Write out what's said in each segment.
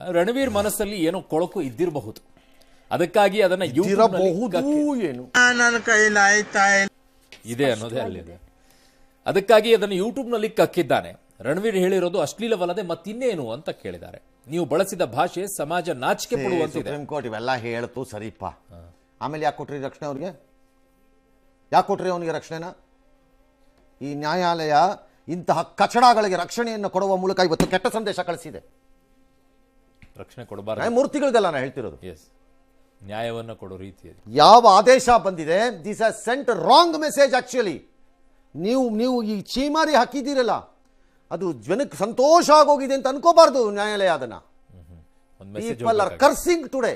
ರಣವೀರ್ ಮನಸ್ಸಲ್ಲಿ ಏನೋ ಕೊಳಕು ಇದ್ದಿರಬಹುದು, ಅದಕ್ಕಾಗಿ ಅದನ್ನ ನನ್ನ ಕೈಲಾಯ್ತಾ ಇದೆ ಅನ್ನೋದೇ ಅಲ್ಲಿದೆ. ಅದಕ್ಕಾಗಿ ಅದನ್ನು ಯೂಟ್ಯೂಬ್ ನಲ್ಲಿ ಕಕ್ಕಿದ್ದಾನೆ. ರಣವೀರ್ ಹೇಳಿರೋದು ಅಶ್ಲೀಲವಲ್ಲದೆ ಮತ್ತಿನ್ನೇನು ಅಂತ ಕೇಳಿದ್ದಾರೆ. ನೀವು ಬಳಸಿದ ಭಾಷೆ ಸಮಾಜ ನಾಚಿಕೆ ಪಡುವಂತಿದೆ. ಸುಪ್ರೀಂ ಕೋರ್ಟ್ ಇವೆಲ್ಲ ಹೇಳ್ತು ಸರಿಪ್ಪ, ಆಮೇಲೆ ಯಾಕೆ ಕೊಟ್ರಿ ರಕ್ಷಣೆ ಅವ್ರಿಗೆ? ಯಾಕೆ ಕೊಟ್ರಿ ಅವನಿಗೆ ರಕ್ಷಣೆನ? ಈ ನ್ಯಾಯಾಲಯ ಇಂತಹ ಕಚಡಗಳಿಗೆ ರಕ್ಷಣೆಯನ್ನು ಕೊಡುವ ಮೂಲಕ ಇವತ್ತು ಕೆಟ್ಟ ಸಂದೇಶ ಕಳಿಸಿದೆ. ರಕ್ಷಣೆ ಕೊಡಬಾರದು, ನ್ಯಾಯಮೂರ್ತಿಗಳಿಗೆಲ್ಲ ನಾನು ಹೇಳ್ತಿರೋದು. ನ್ಯಾಯವನ್ನು ಕೊಡೋ ರೀತಿಯಲ್ಲಿ ಯಾವ ಆದೇಶ ಬಂದಿದೆ, this has scent wrong message. Actually ನೀವು ಈ ಚೀಮಾರಿ ಹಾಕಿದ್ದೀರಲ್ಲ, ಅದು ಜನಕ್ಕೆ ಸಂತೋಷ ಆಗೋಗಿದೆ ಅಂತ ಅನ್ಕೋಬಾರ್ದು ನ್ಯಾಯಾಲಯ. ಅದನ್ನ ಪೀಪಲ್ ಆರ್ ಕರ್ಸಿಂಗ್ ಟುಡೇ.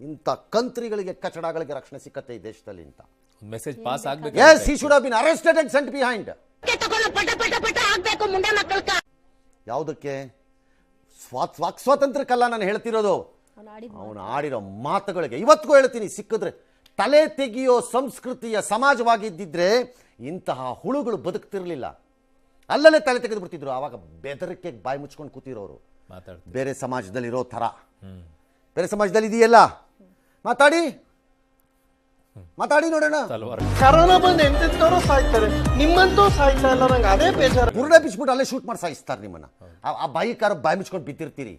ಇಂಥ ಕಂತ್ರಿಗಳಿಗೆ ಕಚಡಗಳಿಗೆ ರಕ್ಷಣೆ ಸಿಕ್ಕತ್ತೆ ಈ ದೇಶದಲ್ಲಿ ಅಂತ ಮೆಸೇಜ್ ಪಾಸ್ ಆಗಬೇಕು. Yes, he should have been arrested and sent behind. ಯಾವುದಕ್ಕೆ? ಸ್ವಾತಂತ್ರ್ಯಕ್ಕಲ್ಲ ನಾನು ಹೇಳ್ತಿರೋದು, ಅವನು ಆಡಿರೋ ಮಾತುಗಳಿಗೆ. ಇವತ್ತಿಗೂ ಹೇಳ್ತೀನಿ, ಸಿಕ್ಕಿದ್ರೆ ತಲೆ ತೆಗೆಯೋ ಸಂಸ್ಕೃತಿಯ ಸಮಾಜವಾಗಿದ್ದಿದ್ರೆ ಇಂತಹ ಹುಳುಗಳು ಬದುಕ್ತಿರ್ಲಿಲ್ಲ. ಅಲ್ಲಲ್ಲೇ ತಲೆ ತೆಗೆದು ಬಿಡ್ತಿದ್ರು. ಆವಾಗ ಬೆದರಿಕೆ ಬಾಯಿ ಮುಚ್ಕೊಂಡು ಕೂತಿರೋರು. ಬೇರೆ ಸಮಾಜದಲ್ಲಿ ಇರೋ ಥರ ಬೇರೆ ಸಮಾಜದಲ್ಲಿ ಇದೆಯಲ್ಲ, ಮಾತಾಡಿ ನೋಡೋಣ. ಕರೋನಾ ಬಂದು ಎಂತೆಂತವ್ರು ಸಾಯ್ತಾರೆ, ನಿಮ್ಮಂತೂ ಸಾಯ್ತಾ ಇಲ್ಲ. ನಂಗೆ ಅದೇ ಬೇಜಾರು. ಬುರುಡೆ ಬಿಚ್ಬಿಟ್ಟು ಅಲ್ಲೇ ಶೂಟ್ ಮಾಡಿ ಸಾಯಿಸ್ತಾರೆ ನಿಮ್ಮನ್ನ. ಆ ಬಾಯಿಕಾರ ಬಾಯಿ ಮುಚ್ಕೊಂಡು ಬಿದ್ದಿರ್ತೀರಿ.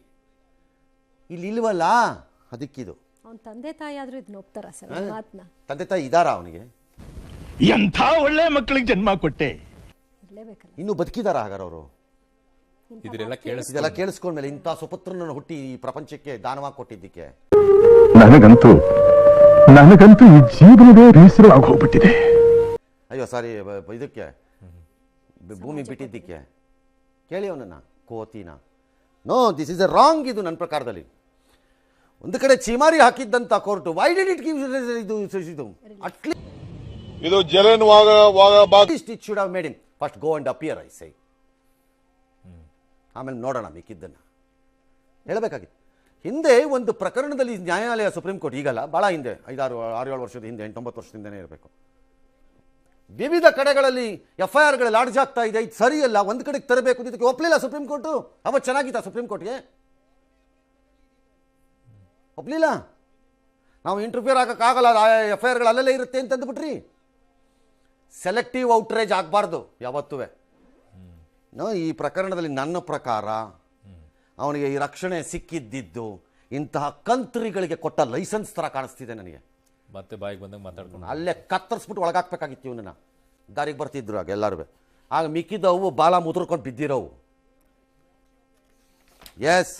ಇಲ್ಲಿ ಇಲ್ವಲ್ಲ, ಅದಕ್ಕಿದು. ಅವನ ತಂದೆ ತಾಯಿ ಆದ್ರೂ ಇದನ್ನ ಒಪ್ತಾರ ಸರ್? ಮಾತನ್ನ ತಂದೆ ತಾಯಿ ಇದಾರ ಅವನಿಗೆ? ಎಂಥ ಒಳ್ಳೆ ಮಕ್ಕಳಿಗೆ ಜನ್ಮ ಕೊಟ್ಟೆ. ಇನ್ನು ಬದುಕಿದಾರ ಹಾಗಾರ ಅವರು? ಇದೆಲ್ಲ ಕೇಳಿಸ್ಕೊಂಡ್ಮೇಲೆ ಇಂಥ ಸುಪುತ್ರನನ್ನು ಹುಟ್ಟಿ ಈ ಪ್ರಪಂಚಕ್ಕೆ ದಾನವಾಗಿ ಕೊಟ್ಟಿದ್ದಕ್ಕೆ ನನಗಂತೂ ಈ ಜೀವನವೇ ಬೇಸರ ಆಗೋಗ್ಬಿಟ್ಟಿದೆ. ಅಯ್ಯೋ ಸಾರಿ, ಇದಕ್ಕೆ ಭೂಮಿ ಬಿಟ್ಟಿದ್ದಕ್ಕೆ ಕೇಳಿ ಅವನನ್ನ, ಕೋತಿನ. No, this is a wrong. ಇದು ನನ್ನ ಪ್ರಕಾರದಲ್ಲಿ ಒಂದು ಕಡೆ ಚಿಮಾರಿ ಹಾಕಿದ್ದಂತ court, why did it give ಇದು ಅಟ್ಲೀಸ್ಟ್ ಇದು ಜಲನ್ it should have made him first go and appear, I say. ಆಮೇಲೆ ನೋಡೋಣ ಮಿಕ್ಕಿದ್ದನ್ನು ಹೇಳಬೇಕಾಗಿತ್ತು. ಹಿಂದೆ ಒಂದು ಪ್ರಕರಣದಲ್ಲಿ ನ್ಯಾಯಾಲಯ, ಸುಪ್ರೀಂ ಕೋರ್ಟ್, ಈಗಲ್ಲ, ಭಾಳ ಹಿಂದೆ, 6-7 ವರ್ಷದ ಹಿಂದೆ, 8-9 ವರ್ಷದಿಂದನೇ ಇರಬೇಕು, ವಿವಿಧ ಕಡೆಗಳಲ್ಲಿ FIR ಲಾಡ್ಜ್ ಆಗ್ತಾ ಇದೆ, ಇದು ಸರಿಯಲ್ಲ, ಒಂದು ಕಡೆಗೆ ತರಬೇಕು, ಇದಕ್ಕೆ ಒಪ್ಪಲಿಲ್ಲ ಸುಪ್ರೀಂ ಕೋರ್ಟು. ಅವತ್ತು ಚೆನ್ನಾಗಿತ್ತ ಸುಪ್ರೀಂ ಕೋರ್ಟ್ಗೆ? ಒಪ್ಪಲಿಲ್ಲ. ನಾವು ಇಂಟರ್ಫಿಯರ್ ಆಗಕ್ಕಾಗಲ್ಲ, FIR ಅಲ್ಲಲ್ಲೇ ಇರುತ್ತೆ ಅಂತಂದ್ಬಿಟ್ರಿ. ಸೆಲೆಕ್ಟಿವ್ ಔಟ್ರೇಜ್ ಆಗಬಾರ್ದು ಯಾವತ್ತೂ. ಈ ಪ್ರಕರಣದಲ್ಲಿ ನನ್ನ ಪ್ರಕಾರ ಅವನಿಗೆ ಈ ರಕ್ಷಣೆ ಸಿಕ್ಕಿದ್ದಿದ್ದು ಇಂತಹ ಕಂತ್ರಿಗಳಿಗೆ ಕೊಟ್ಟ ಲೈಸೆನ್ಸ್ ತರ ಕಾಣಿಸ್ತಿದೆ ನನಗೆ. ಮತ್ತೆ ಬಾಯಿಗೆ ಬಂದಾಗ ಮಾತಾಡ್ಕೊಂಡು ಅಲ್ಲೇ ಕತ್ತರಿಸ್ಬಿಟ್ಟು ಒಳಗಾಕ್ಬೇಕಾಗಿತ್ತು ಇವನನ್ನ. ದಾರಿಗೆ ಬರ್ತಿದ್ರು ಆಗ ಎಲ್ಲರೂ. ಆಗ ಮಿಕ್ಕಿದವು ಬಾಲ ಮುದ್ರಕೊಂಡು ಬಿದ್ದಿರೋವು. ಎಸ್.